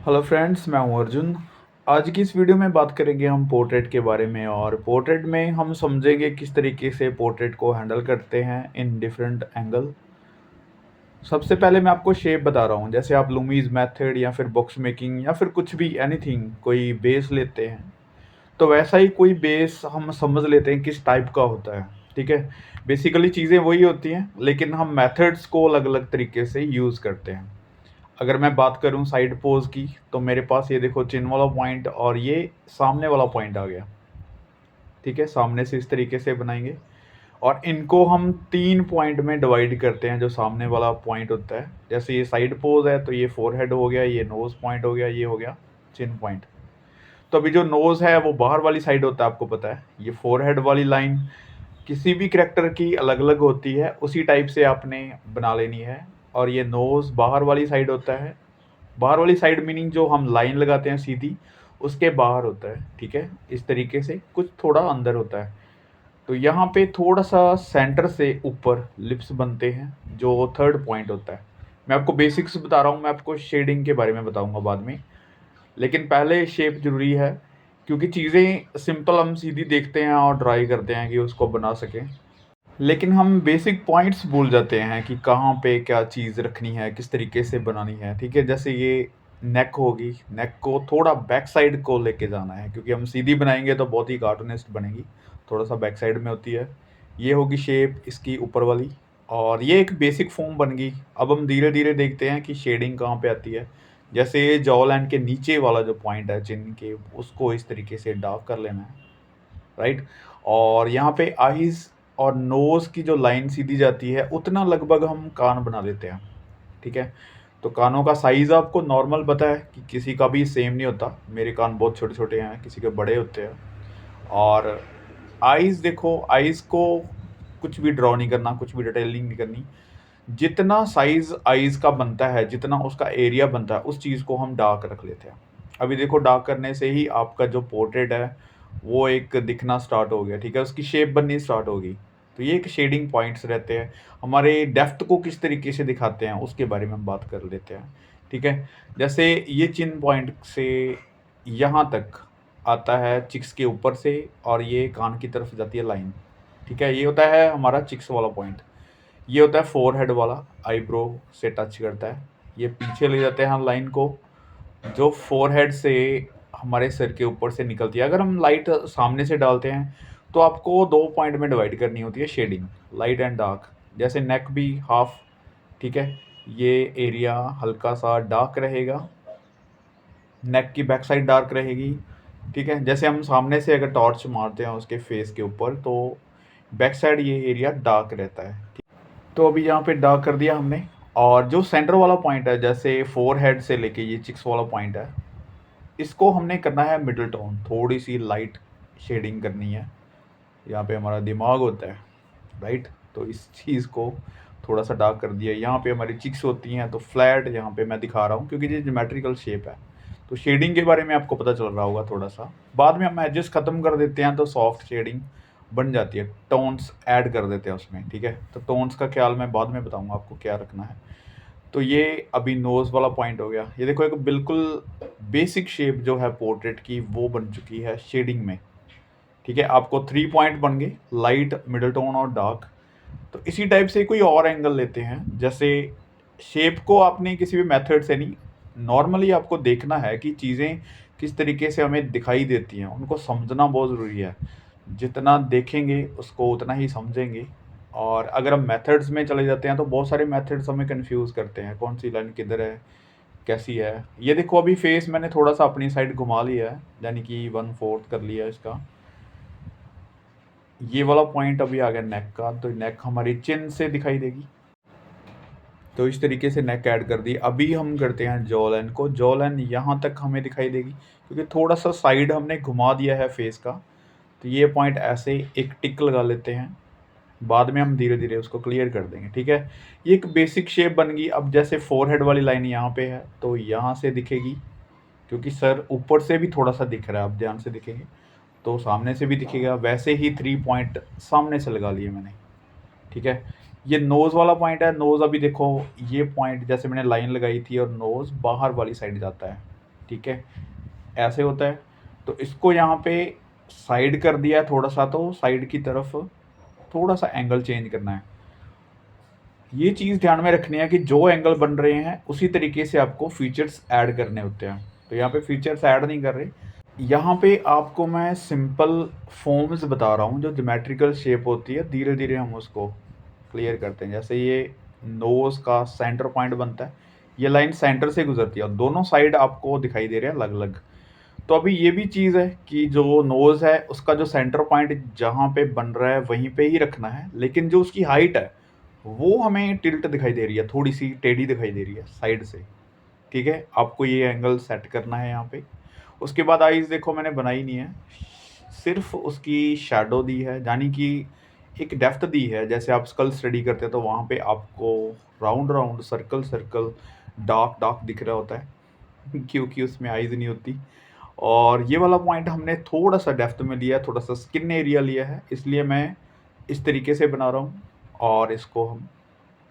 Hello friends, मैं हूं अर्जुन। आज की इस वीडियो में बात करेंगे हम पोर्ट्रेट के बारे में, और पोर्ट्रेट में हम समझेंगे किस तरीके से पोर्ट्रेट को हैंडल करते हैं इन डिफरेंट एंगल। सबसे पहले मैं आपको शेप बता रहा हूं। जैसे आप लूमीज मेथड या फिर बॉक्स मेकिंग या फिर कुछ भी एनीथिंग कोई बेस लेते हैं, तो वैसा ही कोई बेस हम समझ लेते हैं किस टाइप का होता है। ठीक है, बेसिकली चीज़ें वही होती हैं, लेकिन हम मेथड्स को अलग अलग तरीके से यूज़ करते हैं। अगर मैं बात करूं साइड पोज की, तो मेरे पास ये देखो चिन वाला पॉइंट और ये सामने वाला पॉइंट आ गया। ठीक है, सामने से इस तरीके से बनाएंगे और इनको हम 3 पॉइंट में डिवाइड करते हैं। जो सामने वाला पॉइंट होता है, जैसे ये साइड पोज है तो ये फोरहेड हो गया, ये नोज पॉइंट हो गया, ये हो गया चिन पॉइंट। तो अभी जो नोज है वो बाहर वाली साइड होता है, आपको पता है। ये फोरहेड वाली लाइन किसी भी करेक्टर की अलग अलग होती है, उसी टाइप से आपने बना लेनी है। और ये नोज बाहर वाली साइड होता है। बाहर वाली साइड मीनिंग जो हम लाइन लगाते हैं सीधी, उसके बाहर होता है। ठीक है, इस तरीके से कुछ थोड़ा अंदर होता है। तो यहाँ पे थोड़ा सा सेंटर से ऊपर लिप्स बनते हैं, जो थर्ड पॉइंट होता है। मैं आपको बेसिक्स बता रहा हूँ, मैं आपको शेडिंग के बारे में बताऊंगा बाद में, लेकिन पहले शेप जरूरी है, क्योंकि चीज़ें सिंपल हम सीधी देखते हैं और ट्राई करते हैं कि उसको बना सकें, लेकिन हम बेसिक पॉइंट्स भूल जाते हैं कि कहाँ पे क्या चीज़ रखनी है, किस तरीके से बनानी है। ठीक है, जैसे ये नेक होगी, नेक को थोड़ा बैक साइड को लेके जाना है, क्योंकि हम सीधी बनाएंगे तो बहुत ही कार्टूनिस्ट बनेगी, थोड़ा सा बैक साइड में होती है। ये होगी शेप इसकी ऊपर वाली, और ये एक बेसिक फॉर्म बन गई। अब हम धीरे धीरे देखते हैं कि शेडिंग कहाँ पे आती है। जैसे ये जॉ लाइन के नीचे वाला जो पॉइंट है चिन के, उसको इस तरीके से डार्क कर लेना है, राइट। और यहाँ पे आईज और नोज की जो लाइन सीधी जाती है, उतना लगभग हम कान बना लेते हैं। ठीक है, तो कानों का साइज आपको नॉर्मल पता है कि किसी का भी सेम नहीं होता। मेरे कान बहुत छोटे छोटे हैं, किसी के बड़े होते हैं। और आईज देखो, आईज को कुछ भी ड्रॉ नहीं करना, कुछ भी डिटेलिंग नहीं करनी। जितना साइज आईज का बनता है, जितना उसका एरिया बनता है, उस चीज़ को हम डार्क रख लेते हैं। अभी देखो, डार्क करने से ही आपका जो पोर्ट्रेट है वो एक दिखना स्टार्ट हो गया। ठीक है, उसकी शेप बननी स्टार्ट होगी। तो ये एक शेडिंग पॉइंट्स रहते हैं। हमारे डेप्थ को किस तरीके से दिखाते हैं उसके बारे में हम बात कर लेते हैं। ठीक है, जैसे ये चिन पॉइंट से यहाँ तक आता है चिक्स के ऊपर से, और ये कान की तरफ जाती है लाइन। ठीक है, ये होता है हमारा चिक्स वाला पॉइंट। ये होता है फोरहेड वाला, आईब्रो से टच करता है। ये पीछे ले जाते हैं हम लाइन को, जो फोरहेड से हमारे सिर के ऊपर से निकलती है। अगर हम लाइट सामने से डालते हैं, तो आपको 2 पॉइंट में डिवाइड करनी होती है शेडिंग, लाइट एंड डार्क। जैसे नेक भी हाफ, ठीक है, ये एरिया हल्का सा डार्क रहेगा, नेक की बैक साइड डार्क रहेगी। ठीक है, जैसे हम सामने से अगर टॉर्च मारते हैं उसके फेस के ऊपर, तो बैक साइड ये एरिया डार्क रहता है। तो अभी यहाँ पे डार्क कर दिया हमने। और जो सेंटर वाला पॉइंट है, जैसे फोरहेड से लेके ये चिक्स वाला पॉइंट है, इसको हमने करना है मिडिल टोन, थोड़ी सी लाइट शेडिंग करनी है। यहाँ पे हमारा दिमाग होता है, राइट। तो इस चीज़ को थोड़ा सा डार्क कर दिया। यहाँ पे हमारी चिक्स होती हैं, तो फ्लैट यहाँ पे मैं दिखा रहा हूँ, क्योंकि ये ज्योमेट्रिकल शेप है। तो शेडिंग के बारे में आपको पता चल रहा होगा थोड़ा सा। बाद में हम एडजस्ट ख़त्म कर देते हैं तो सॉफ्ट शेडिंग बन जाती है, टोन्स ऐड कर देते हैं उसमें। ठीक है, तो टोन्स का ख्याल मैं बाद में बताऊँगा आपको क्या रखना है। तो ये अभी नोज़ वाला पॉइंट हो गया। ये देखो, एक बिल्कुल बेसिक शेप जो है पोर्ट्रेट की, वो बन चुकी है शेडिंग में। ठीक है, आपको 3 पॉइंट बन गए, लाइट, मिडल टोन और डार्क। तो इसी टाइप से कोई और एंगल लेते हैं। जैसे शेप को आपने किसी भी मेथड से नहीं, नॉर्मली आपको देखना है कि चीज़ें किस तरीके से हमें दिखाई देती हैं, उनको समझना बहुत ज़रूरी है। जितना देखेंगे उसको उतना ही समझेंगे। और अगर हम मेथड्स में चले जाते हैं, तो बहुत सारे मेथड्स हमें कंफ्यूज करते हैं, कौन सी लाइन किधर है, कैसी है। ये देखो, अभी फेस मैंने थोड़ा सा अपनी साइड घुमा लिया है, यानी कि 1/4 कर लिया इसका। ये वाला पॉइंट अभी आ गया नेक का, तो नेक हमारी चिन से दिखाई देगी। तो इस तरीके से नेक ऐड कर दी। अभी हम करते हैं जॉ लाइन को। जॉ लाइन यहाँ तक हमें दिखाई देगी, क्योंकि थोड़ा सा साइड हमने घुमा दिया है फेस का। तो ये पॉइंट ऐसे एक टिक लगा लेते हैं, बाद में हम धीरे धीरे उसको क्लियर कर देंगे। ठीक है, ये एक बेसिक शेप बन गई। अब जैसे फोरहेड वाली लाइन यहाँ पे है, तो यहाँ से दिखेगी, क्योंकि सर ऊपर से भी थोड़ा सा दिख रहा है, आप ध्यान से दिखेंगे तो सामने से भी दिखेगा। वैसे ही 3 पॉइंट सामने से लगा लिए मैंने। ठीक है, ये नोज़ वाला पॉइंट है। नोज़ अभी देखो, ये पॉइंट जैसे मैंने लाइन लगाई थी, और नोज़ बाहर वाली साइड जाता है। ठीक है, ऐसे होता है। तो इसको यहाँ पे साइड कर दिया थोड़ा सा, तो साइड की तरफ थोड़ा सा एंगल चेंज करना है। ये चीज़ ध्यान में रखनी है कि जो एंगल बन रहे हैं उसी तरीके से आपको फीचर्स ऐड करने होते हैं। तो यहाँ पे फीचर्स ऐड नहीं कर रहे, यहाँ पे आपको मैं सिंपल फॉर्म्स बता रहा हूँ, जो ज्योमेट्रिकल शेप होती है, धीरे धीरे हम उसको क्लियर करते हैं। जैसे ये नोज़ का सेंटर पॉइंट बनता है, ये लाइन सेंटर से गुजरती है और दोनों साइड आपको दिखाई दे रहे हैं अलग अलग। तो अभी ये भी चीज़ है कि जो नोज़ है उसका जो सेंटर पॉइंट जहाँ पे बन रहा है वहीं पे ही रखना है, लेकिन जो उसकी हाइट है वो हमें टिल्ट दिखाई दे रही है, थोड़ी सी टेढ़ी दिखाई दे रही है साइड से। ठीक है, आपको ये एंगल सेट करना है यहाँ पे। उसके बाद आईज़ देखो मैंने बनाई नहीं है, सिर्फ उसकी शैडो दी है, यानी कि एक डेप्थ दी है। जैसे आप स्कल स्टडी करते हैं तो वहाँ पे आपको round round circle circle dark dark दिख रहा होता है क्योंकि उसमें आईज़ नहीं होती। और ये वाला पॉइंट हमने थोड़ा सा डेप्थ में लिया है, थोड़ा सा स्किन एरिया लिया है, इसलिए मैं इस तरीके से बना रहा हूँ और इसको हम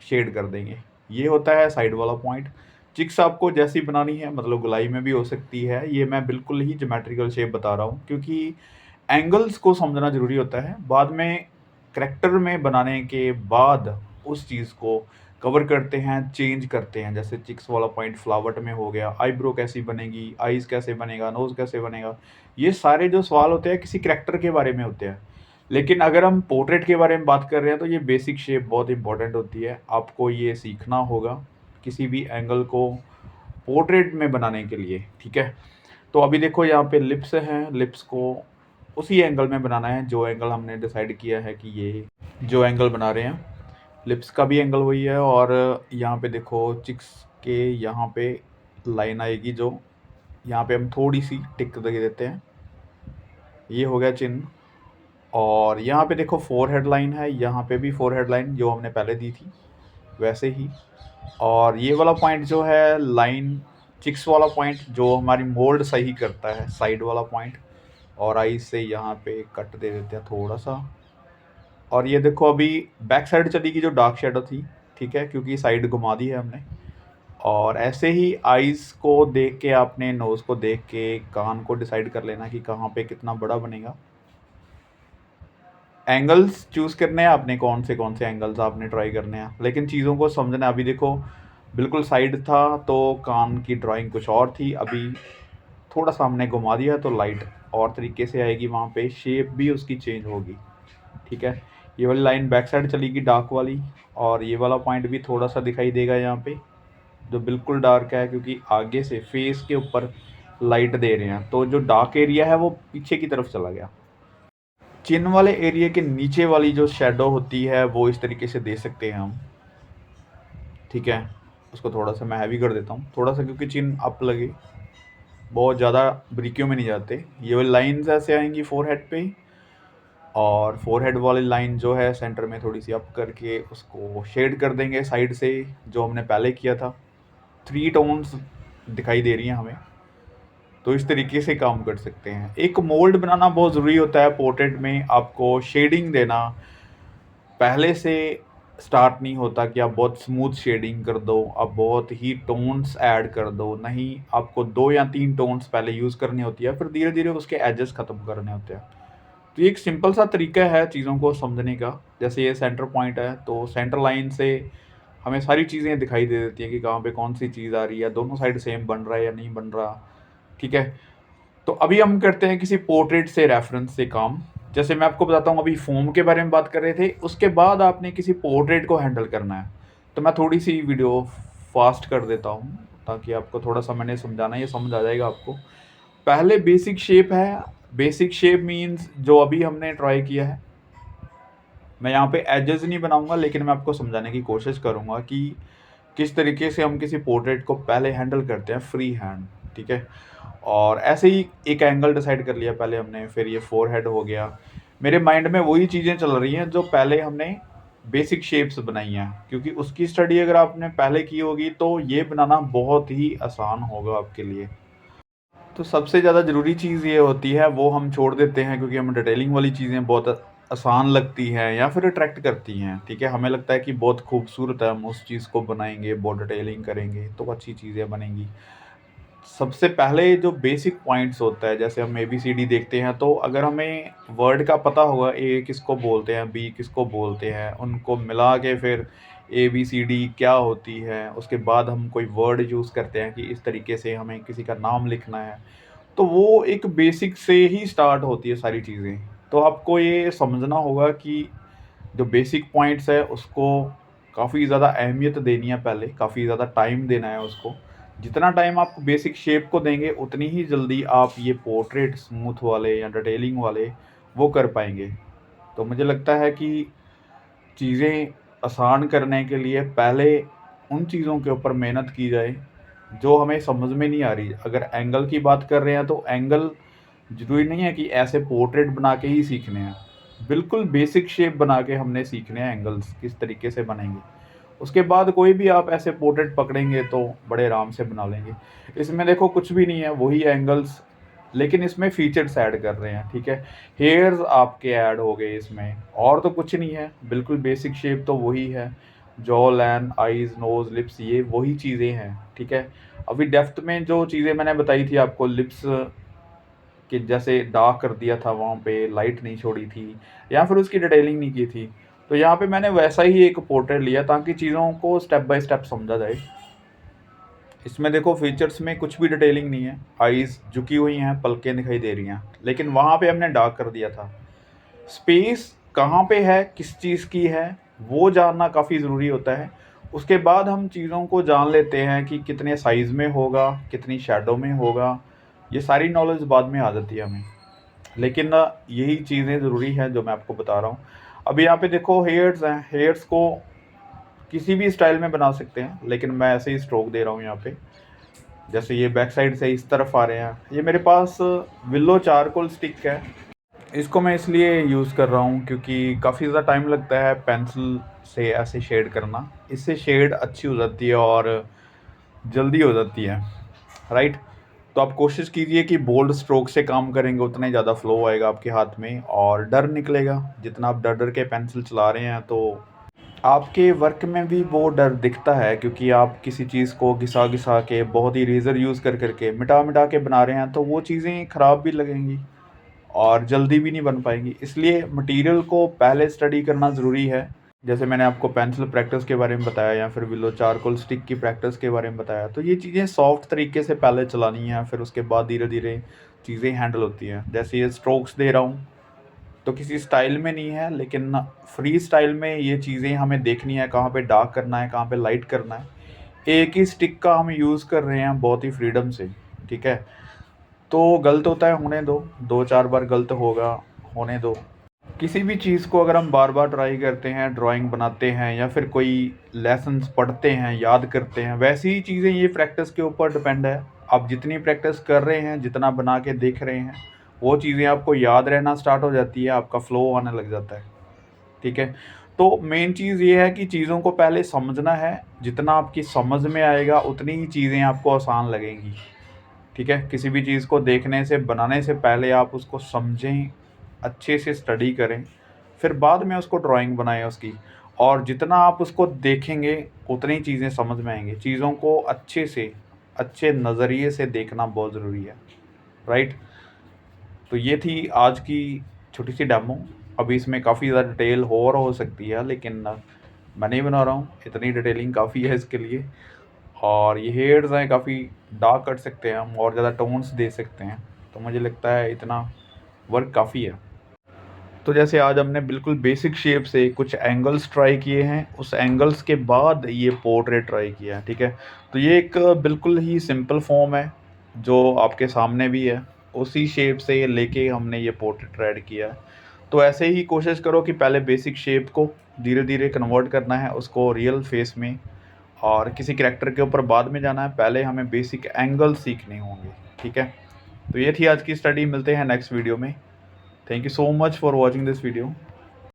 शेड कर देंगे। ये होता है साइड वाला पॉइंट। चिक्स आपको जैसी बनानी है, मतलब गोलाई में भी हो सकती है, ये मैं बिल्कुल ही ज्योमेट्रिकल शेप बता रहा हूँ क्योंकि एंगल्स को समझना ज़रूरी होता है। बाद में करैक्टर में बनाने के बाद उस चीज़ को कवर करते हैं, चेंज करते हैं। जैसे चिक्स वाला पॉइंट फ्लावर्ट में हो गया, आईब्रो कैसी बनेगी, आईज़ कैसे बनेगा, नोज़ कैसे बनेगा, ये सारे जो सवाल होते हैं किसी करैक्टर के बारे में होते हैं। लेकिन अगर हम पोर्ट्रेट के बारे में बात कर रहे हैं तो ये बेसिक शेप बहुत इंपॉर्टेंट होती है, आपको ये सीखना होगा किसी भी एंगल को पोर्ट्रेट में बनाने के लिए। ठीक है, तो अभी देखो यहाँ पे लिप्स हैं, लिप्स को उसी एंगल में बनाना है जो एंगल हमने डिसाइड किया है कि ये जो एंगल बना रहे हैं, लिप्स का भी एंगल वही है। और यहाँ पे देखो चिक्स के यहाँ पे लाइन आएगी, जो यहाँ पे हम थोड़ी सी टिक दे देते हैं, ये हो गया चिन्ह। और यहाँ पे देखो फोरहेड लाइन है, यहाँ पे भी फोरहेड लाइन जो हमने पहले दी थी वैसे ही। और ये वाला पॉइंट जो है लाइन, चिक्स वाला पॉइंट जो हमारी मोल्ड सही करता है, साइड वाला पॉइंट। और आई से यहाँ पे कट दे देते हैं थोड़ा सा। और ये देखो अभी बैक साइड चली गई जो डार्क शेडो थी, ठीक है, क्योंकि साइड घुमा दी है हमने। और ऐसे ही आईज़ को देख के, आपने नोज़ को देख के कान को डिसाइड कर लेना कि कहाँ पे कितना बड़ा बनेगा। एंगल्स चूज़ करने हैं आपने, कौन से एंगल्स आपने ट्राई करने हैं, लेकिन चीज़ों को समझना। अभी देखो बिल्कुल साइड था तो कान की ड्राइंग कुछ और थी, अभी थोड़ा सा हमने घुमा दिया तो लाइट और तरीके से आएगी, वहाँ पे शेप भी उसकी चेंज होगी। ठीक है, ये वाली लाइन बैक साइड चलेगी डार्क वाली, और ये वाला पॉइंट भी थोड़ा सा दिखाई देगा यहाँ पे जो बिल्कुल डार्क है, क्योंकि आगे से फेस के ऊपर लाइट दे रहे हैं, तो जो डार्क एरिया है वो पीछे की तरफ चला गया। चिन वाले एरिया के नीचे वाली जो शेडो होती है वो इस तरीके से दे सकते हैं हम। ठीक है, उसको थोड़ा सा मैं हैवी कर देता हूँ थोड़ा सा, क्योंकि चिन अप लगे, बहुत ज़्यादा बारीकियों में नहीं जाते। ये वाली लाइंस ऐसे आएंगी फोरहेड पे, और फोरहेड वाली लाइन जो है सेंटर में थोड़ी सी अप करके उसको शेड कर देंगे साइड से, जो हमने पहले किया था। 3 टोन्स दिखाई दे रही हैं हमें, तो इस तरीके से काम कर सकते हैं। एक मोल्ड बनाना बहुत ज़रूरी होता है पोर्ट्रेट में, आपको शेडिंग देना पहले से स्टार्ट नहीं होता कि आप बहुत स्मूथ शेडिंग कर दो, आप बहुत ही टोन्स ऐड कर दो, नहीं, आपको 2 या 3 टोन्स पहले यूज़ करनी होती है, फिर धीरे धीरे उसके एजेस ख़त्म करने होते हैं। तो ये एक सिंपल सा तरीका है चीज़ों को समझने का। जैसे ये सेंटर पॉइंट है, तो सेंटर लाइन से हमें सारी चीज़ें दिखाई दे देती हैं कि कहाँ पे कौन सी चीज़ आ रही है, दोनों साइड सेम बन रहा है या नहीं बन रहा। ठीक है, तो अभी हम करते हैं किसी पोर्ट्रेट से रेफरेंस से काम। जैसे मैं आपको बताता हूँ, अभी फॉर्म के बारे में बात कर रहे थे, उसके बाद आपने किसी पोर्ट्रेट को हैंडल करना है। तो मैं थोड़ी सी वीडियो फास्ट कर देता हूँ ताकि आपको थोड़ा सा मैंने समझाना, ये समझ आ जाएगा आपको। पहले बेसिक शेप है, बेसिक शेप मीन्स जो अभी हमने ट्राई किया है। मैं यहाँ पे एजेस नहीं बनाऊंगा, लेकिन मैं आपको समझाने की कोशिश करूँगा कि किस तरीके से हम किसी पोर्ट्रेट को पहले हैंडल करते हैं फ्री हैंड। ठीक है, और ऐसे ही एक एंगल डिसाइड कर लिया पहले हमने, फिर ये फोरहेड हो गया। मेरे माइंड में वही चीज़ें चल रही हैं जो पहले हमने बेसिक शेप्स बनाई हैं, क्योंकि उसकी स्टडी अगर आपने पहले की होगी तो ये बनाना बहुत ही आसान होगा आपके लिए। तो सबसे ज़्यादा ज़रूरी चीज़ ये होती है, वो हम छोड़ देते हैं क्योंकि हमें डिटेलिंग वाली चीज़ें बहुत आसान लगती हैं या फिर अट्रैक्ट करती हैं। ठीक है, हमें लगता है कि बहुत खूबसूरत है, हम उस चीज़ को बनाएंगे, बहुत डिटेलिंग करेंगे तो अच्छी चीज़ें बनेंगी। सबसे पहले जो बेसिक पॉइंट्स होता है, जैसे हम ABCD देखते हैं, तो अगर हमें वर्ड का पता होगा ए किसको बोलते हैं, बी किसको बोलते हैं, उनको मिला के फिर ABCD क्या होती है, उसके बाद हम कोई वर्ड यूज़ करते हैं कि इस तरीके से हमें किसी का नाम लिखना है, तो वो एक बेसिक से ही स्टार्ट होती है सारी चीज़ें। तो आपको ये समझना होगा कि जो बेसिक पॉइंट्स है उसको काफ़ी ज़्यादा अहमियत देनी है, पहले काफ़ी ज़्यादा टाइम देना है उसको। जितना टाइम आप बेसिक शेप को देंगे उतनी ही जल्दी आप ये पोर्ट्रेट स्मूथ वाले या डिटेलिंग वाले वो कर पाएंगे। तो मुझे लगता है कि चीज़ें आसान करने के लिए पहले उन चीज़ों के ऊपर मेहनत की जाए जो हमें समझ में नहीं आ रही। अगर एंगल की बात कर रहे हैं तो एंगल ज़रूरी नहीं है कि ऐसे पोर्ट्रेट बना के ही सीखने हैं। बिल्कुल बेसिक शेप बना के हमने सीखने हैं, एंगल्स किस तरीके से बनेंगे। उसके बाद कोई भी आप ऐसे पोर्ट्रेट पकड़ेंगे तो बड़े आराम से बना लेंगे। इसमें देखो कुछ भी नहीं है, वही एंगल्स, लेकिन इसमें फीचर्स ऐड कर रहे हैं, ठीक है। हेयर्स आपके ऐड हो गए इसमें, और तो कुछ नहीं है, बिल्कुल बेसिक शेप तो वही है। Jaw line, eyes, nose, lips, ये वही चीज़ें हैं, ठीक है। अभी डेप्थ में जो चीज़ें मैंने बताई थी आपको, लिप्स कि जैसे डार्क कर दिया था, वहाँ पे लाइट नहीं छोड़ी थी या फिर उसकी डिटेलिंग नहीं की थी, तो यहाँ पे मैंने वैसा ही एक पोर्ट्रेट लिया ताकि चीज़ों को स्टेप बाय स्टेप समझा जाए। इसमें देखो फीचर्स में कुछ भी डिटेलिंग नहीं है, आईज झुकी हुई हैं, पलकें दिखाई दे रही हैं, लेकिन वहाँ पे हमने डार्क कर दिया था। स्पेस कहाँ पे है, किस चीज़ की है, वो जानना काफ़ी ज़रूरी होता है। उसके बाद हम चीज़ों को जान लेते हैं कि कितने साइज़ में होगा, कितनी शैडो में होगा, ये सारी नॉलेज बाद में आ जाती है हमें। लेकिन यही चीज़ें ज़रूरी हैं जो मैं आपको बता रहा हूँ। अभी यहाँ पे देखो हेयर्स हैं, हेयर्स को किसी भी स्टाइल में बना सकते हैं, लेकिन मैं ऐसे ही स्ट्रोक दे रहा हूँ यहाँ पे। जैसे ये बैक साइड से इस तरफ आ रहे हैं, ये मेरे पास विलो चारकोल स्टिक है। इसको मैं इसलिए यूज़ कर रहा हूँ क्योंकि काफ़ी ज़्यादा टाइम लगता है पेंसिल से ऐसे शेड करना, इससे शेड अच्छी हो जाती है और जल्दी हो जाती है, राइट। तो आप कोशिश कीजिए कि बोल्ड स्ट्रोक से काम करेंगे उतना ही ज़्यादा फ्लो आएगा आपके हाथ में और डर निकलेगा। जितना आप डर डर के पेंसिल चला रहे हैं तो आपके वर्क में भी वो डर दिखता है, क्योंकि आप किसी चीज़ को घिसा घिसा के बहुत ही रेज़र यूज़ कर करके मिटा मिटा के बना रहे हैं, तो वो चीज़ें ख़राब भी लगेंगी और जल्दी भी नहीं बन पाएंगी। इसलिए मटेरियल को पहले स्टडी करना ज़रूरी है। जैसे मैंने आपको पेंसिल प्रैक्टिस के बारे में बताया या फिर विलो चारकोल स्टिक की प्रैक्टिस के बारे में बताया, तो ये चीज़ें सॉफ्ट तरीके से पहले चलानी है, फिर उसके बाद धीरे धीरे चीज़ें हैंडल होती हैं। जैसे ये स्ट्रोक्स दे रहा हूँ तो किसी स्टाइल में नहीं है, लेकिन फ्री स्टाइल में ये चीज़ें हमें देखनी है, कहाँ पे डार्क करना है, कहाँ पे लाइट करना है। एक ही स्टिक का हम यूज़ कर रहे हैं बहुत ही फ्रीडम से, ठीक है। तो गलत होता है, होने दो, 2-4 बार गलत होगा, होने दो। किसी भी चीज़ को अगर हम बार बार ट्राई करते हैं, ड्राइंग बनाते हैं या फिर कोई लेसन्स पढ़ते हैं, याद करते हैं, वैसी ही चीज़ें ये प्रैक्टिस के ऊपर डिपेंड है। आप जितनी प्रैक्टिस कर रहे हैं, जितना बना के देख रहे हैं, वो चीज़ें आपको याद रहना स्टार्ट हो जाती है, आपका फ्लो आने लग जाता है, ठीक है। तो मेन चीज़ ये है कि चीज़ों को पहले समझना है, जितना आपकी समझ में आएगा उतनी ही चीज़ें आपको आसान लगेंगी, ठीक है। किसी भी चीज़ को देखने से, बनाने से पहले आप उसको समझें, अच्छे से स्टडी करें, फिर बाद में उसको ड्राइंग बनाएं उसकी। और जितना आप उसको देखेंगे उतनी चीज़ें समझ में आएंगी। चीज़ों को अच्छे से, अच्छे नज़रिए से देखना बहुत ज़रूरी है, राइट। तो ये थी आज की छोटी सी डेमो। अभी इसमें काफ़ी ज़्यादा डिटेल और हो सकती है, लेकिन मैं नहीं बना रहा हूँ, इतनी डिटेलिंग काफ़ी है इसके लिए। और ये हेड्स हैं, काफ़ी डार्क कर सकते हैं हम और ज़्यादा टोन्स दे सकते हैं, तो मुझे लगता है इतना वर्क काफ़ी है। तो जैसे आज हमने बिल्कुल बेसिक शेप से कुछ एंगल्स ट्राई किए हैं, उस एंगल्स के बाद ये पोर्ट्रेट ट्राई किया है, ठीक है। तो ये एक बिल्कुल ही सिंपल फॉर्म है जो आपके सामने भी है, उसी शेप से लेके हमने ये पोर्ट्रेट ऐड किया है। तो ऐसे ही कोशिश करो कि पहले बेसिक शेप को धीरे धीरे कन्वर्ट करना है उसको रियल फेस में, और किसी कैरेक्टर के ऊपर बाद में जाना है, पहले हमें बेसिक एंगल सीखने होंगे, ठीक है। तो ये थी आज की स्टडी, मिलते हैं नेक्स्ट वीडियो में। Thank you so much for watching this video.